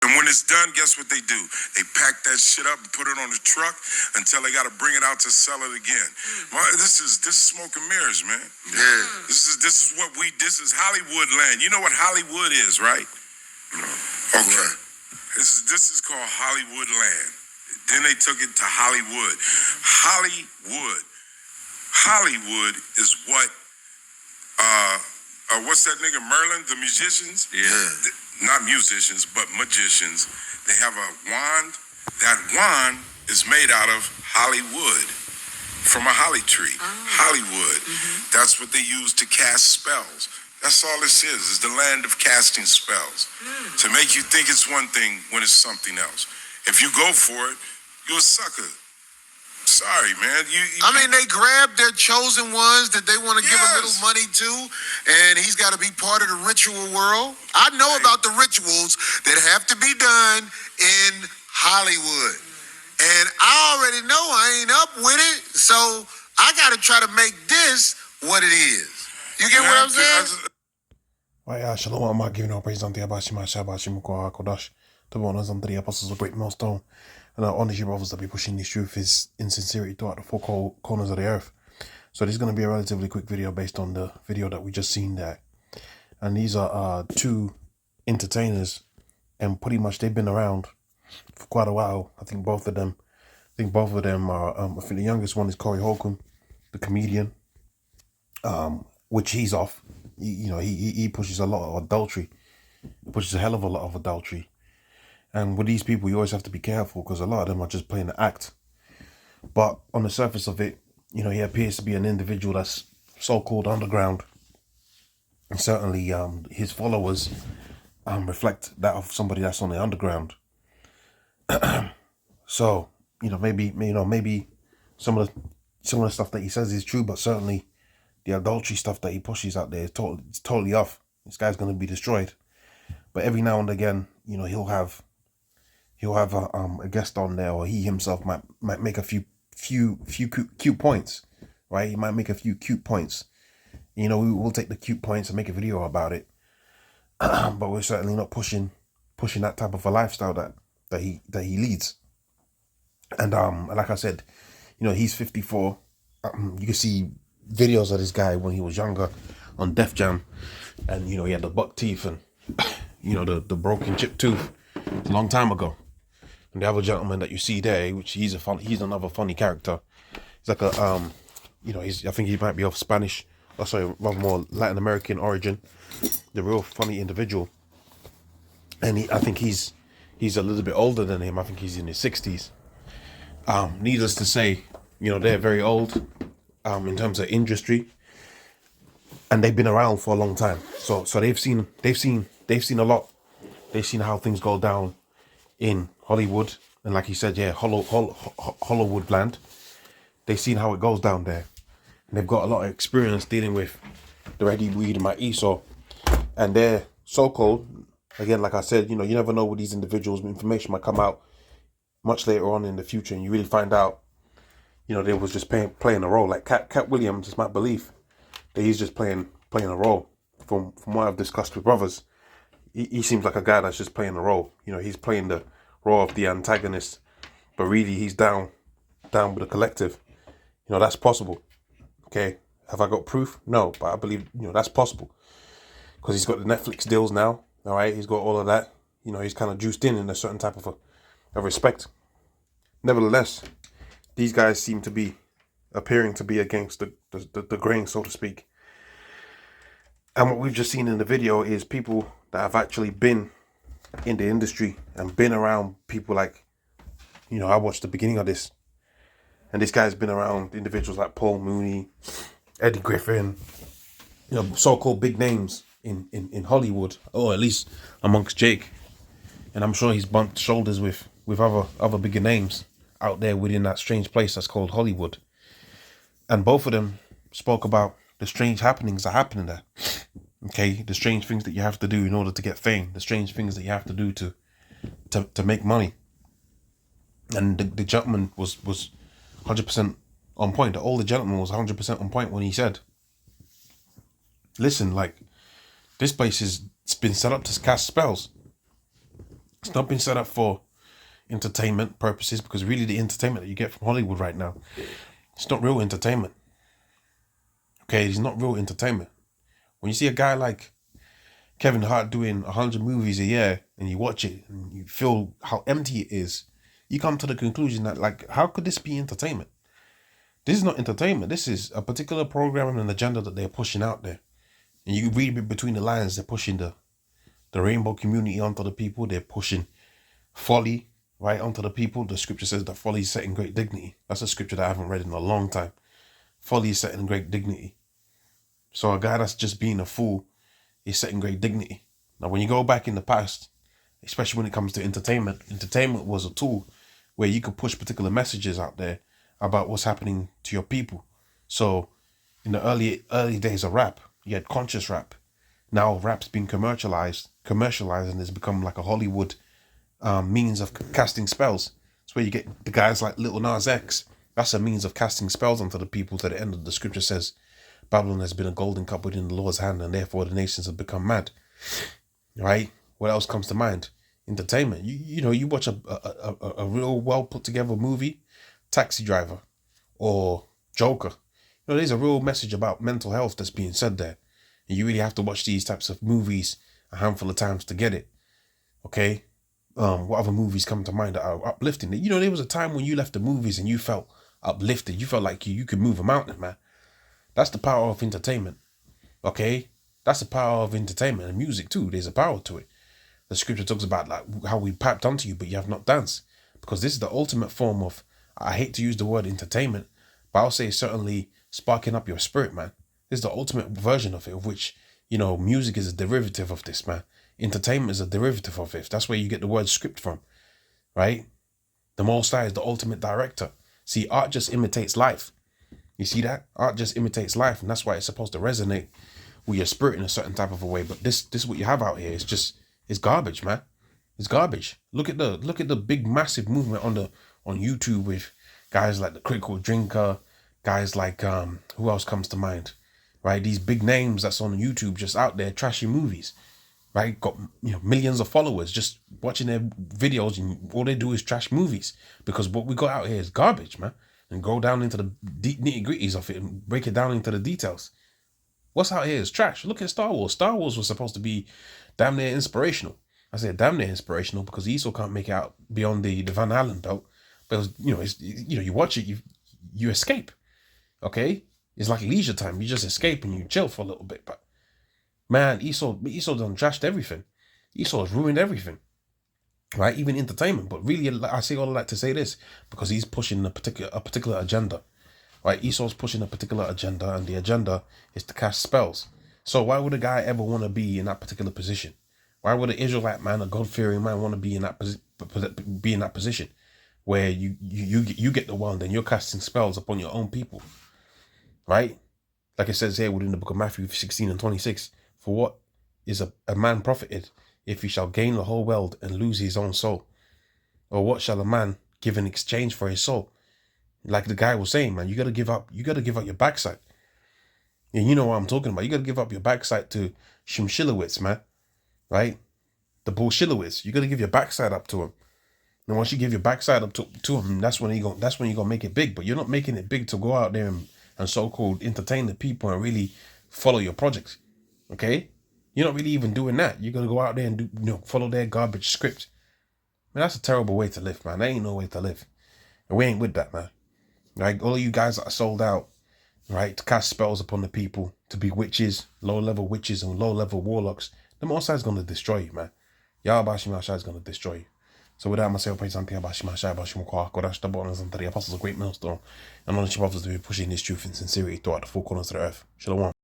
And when it's done, guess what they do? They pack that shit up and put it on the truck until they got to bring it out to sell it again. This is smoke and mirrors, man. Yeah. This is Hollywood land. You know what Hollywood is, right? Okay. This is called Hollywood land. Then they took it to Hollywood. Hollywood is what what's that nigga Merlin, the musicians? Yeah. Not musicians, but magicians. They have a wand. That wand is made out of Hollywood, from a holly tree. Hollywood. That's what they use to cast spells. That's all this is the land of casting spells. To make you think it's one thing when it's something else. If you go for it, you're a sucker. Sorry, man. I mean, they grab their chosen ones that they want to give a little money to, and he's got to be part of the ritual world. I know about the rituals that have to be done in Hollywood. And I already know I ain't up with it, so I got to try to make this what it is. You get what I'm saying? Right, shalom, I'm giving all praise unto Yabashima Shabashim Kodash, the bonus on the apostles of great milestone. And I honor you brothers that be pushing this truth is in sincerity throughout the four corners of the earth. So this is going to be a relatively quick video based on the video that we just seen there. And these are two entertainers, and pretty much they've been around for quite a while. I think both of them are, I think the youngest one is Corey Holcomb, the comedian, which he's off. He pushes a lot of adultery. He pushes a hell of a lot of adultery. And with these people, you always have to be careful because a lot of them are just playing the act. But on the surface of it, he appears to be an individual that's so-called underground. And certainly his followers reflect that of somebody that's on the underground. So, maybe some of the stuff that he says is true, but certainly the adultery stuff that he pushes out there is totally off. This guy's going to be destroyed. But every now and again, he'll have a guest on there, or he himself might make a few cute points, right? He might make a few cute points. We'll take the cute points and make a video about it. But we're certainly not pushing that type of a lifestyle that he leads. And like I said, he's 54. You can see videos of this guy when he was younger on Def Jam, and he had the buck teeth and the broken chip tooth a long time ago. And the other gentleman that you see there, which he's another funny character. He's like I think he might be of Spanish, rather more Latin American origin. The real funny individual. And I think he's a little bit older than him. I think he's in his 60s. Needless to say, they're very old in terms of industry, and they've been around for a long time. So they've seen a lot. They've seen how things go down in Hollywood, and like you said, Hollywood land. They've seen how it goes down there, and they've got a lot of experience dealing with the Eddie Reed and Matt Esau, and they're so-called. Again, like I said, you never know with these individuals. Information might come out much later on in the future, and you really find out, they was just playing a role. Like Cat Williams, it's my belief that he's just playing a role. From what I've discussed with brothers, he seems like a guy that's just playing a role. He's playing the role of the antagonist, but really he's down with the collective. That's possible. Okay, have I got proof? No, but I believe that's possible because he's got the Netflix deals now. All right, he's got all of that. He's kind of juiced in a certain type of respect. Nevertheless, these guys seem to be appearing to be against the grain, so to speak. And what we've just seen in the video is people that have actually been in the industry and been around people like, I watched the beginning of this, and this guy's been around individuals like Paul Mooney, Eddie Griffin, so-called big names in Hollywood, or at least amongst Jake. And I'm sure he's bumped shoulders with other bigger names out there within that strange place that's called Hollywood. And both of them spoke about the strange happenings that are happening there. Okay, the strange things that you have to do in order to get fame, the strange things that you have to do to make money. And the gentleman was 100% on point. The older gentleman was 100% on point when he said, listen, like, this place it's been set up to cast spells. It's not been set up for entertainment purposes, because really the entertainment that you get from Hollywood right now, it's not real entertainment. Okay, it's not real entertainment. When you see a guy like Kevin Hart doing 100 movies a year and you watch it and you feel how empty it is, you come to the conclusion that, like, how could this be entertainment? This is not entertainment. This is a particular program and an agenda that they're pushing out there. And you read between the lines, they're pushing the rainbow community onto the people. They're pushing folly right onto the people. The scripture says that folly is set in great dignity. That's a scripture that I haven't read in a long time. Folly is set in great dignity. So a guy that's just being a fool is set in great dignity. Now, when you go back in the past, especially when it comes to entertainment was a tool where you could push particular messages out there about what's happening to your people. So in the early days of rap, you had conscious rap. Now rap's been commercialized and it's become like a Hollywood means of casting spells. It's where you get the guys like Lil Nas X. That's a means of casting spells onto the people. To the end of the scripture says, Babylon has been a golden cup within the Lord's hand, and therefore the nations have become mad. Right? What else comes to mind? Entertainment. You know, you watch a real well put together movie, Taxi Driver or Joker. You know, there's a real message about mental health that's being said there. And you really have to watch these types of movies a handful of times to get it. Okay? What other movies come to mind that are uplifting? You know, there was a time when you left the movies and you felt uplifted. You felt like you could move a mountain, man. That's the power of entertainment. Okay? That's the power of entertainment and music too. There's a power to it. The scripture talks about like how we piped onto you, but you have not danced. Because this is the ultimate form of, I hate to use the word entertainment, but I'll say certainly sparking up your spirit, man. This is the ultimate version of it, of which, you know, music is a derivative of this, man. Entertainment is a derivative of it. That's where you get the word script from, right? The Most High is the ultimate director. See, art just imitates life. You see that? Art just imitates life, and that's why it's supposed to resonate with your spirit in a certain type of a way. But this what you have out here is just, it's garbage, man. It's garbage. Look at the big massive movement on YouTube with guys like the Critical Drinker, guys like who else comes to mind, right? These big names that's on YouTube just out there trashing movies, right? Got, you know, millions of followers just watching their videos, and all they do is trash movies, because what we got out here is garbage, man. And go down into the deep nitty-gritties of it and break it down into the details. What's out here is trash. Look at Star Wars. Star Wars was supposed to be damn near inspirational. I say damn near inspirational because Esau can't make it out beyond the Van Allen belt. But it was, you watch it, you escape. Okay? It's like leisure time. You just escape and you chill for a little bit. But man, Esau done trashed everything. Esau has ruined everything. Right? Even entertainment. But really, I say all of that to say this, because he's pushing a particular agenda. Right? Esau's pushing a particular agenda, and the agenda is to cast spells. So why would a guy ever want to be in that particular position? Why would an Israelite man, a God-fearing man, want to be in that position where you get the wand and you're casting spells upon your own people? Right? Like it says here within the book of Matthew 16:26, for what is a man profited if he shall gain the whole world and lose his own soul? Or what shall a man give in exchange for his soul? Like the guy was saying, man, you gotta give up your backside. And you know what I'm talking about. You gotta give up your backside to Shimshilowitz, man. Right? The Bullshilowitz. You gotta give your backside up to him. And once you give your backside up to him, that's when you're gonna make it big. But you're not making it big to go out there and so-called entertain the people and really follow your projects. Okay? You're not really even doing that. You're gonna go out there and follow their garbage script. Man, that's a terrible way to live, man. There ain't no way to live. And we ain't with that, man. Right? All of you guys that are sold out, right, to cast spells upon the people, to be witches, low-level witches and low-level warlocks, the Most High is going to destroy you, man. Yahweh Shemashai is going to destroy you. So with that, I'm going to say, praise something about Shemashai, about Shemukwa, Kodash, the bonus, and the apostles of great millstone, and all the brothers to be pushing this truth in sincerity throughout the four corners of the earth. Shalom.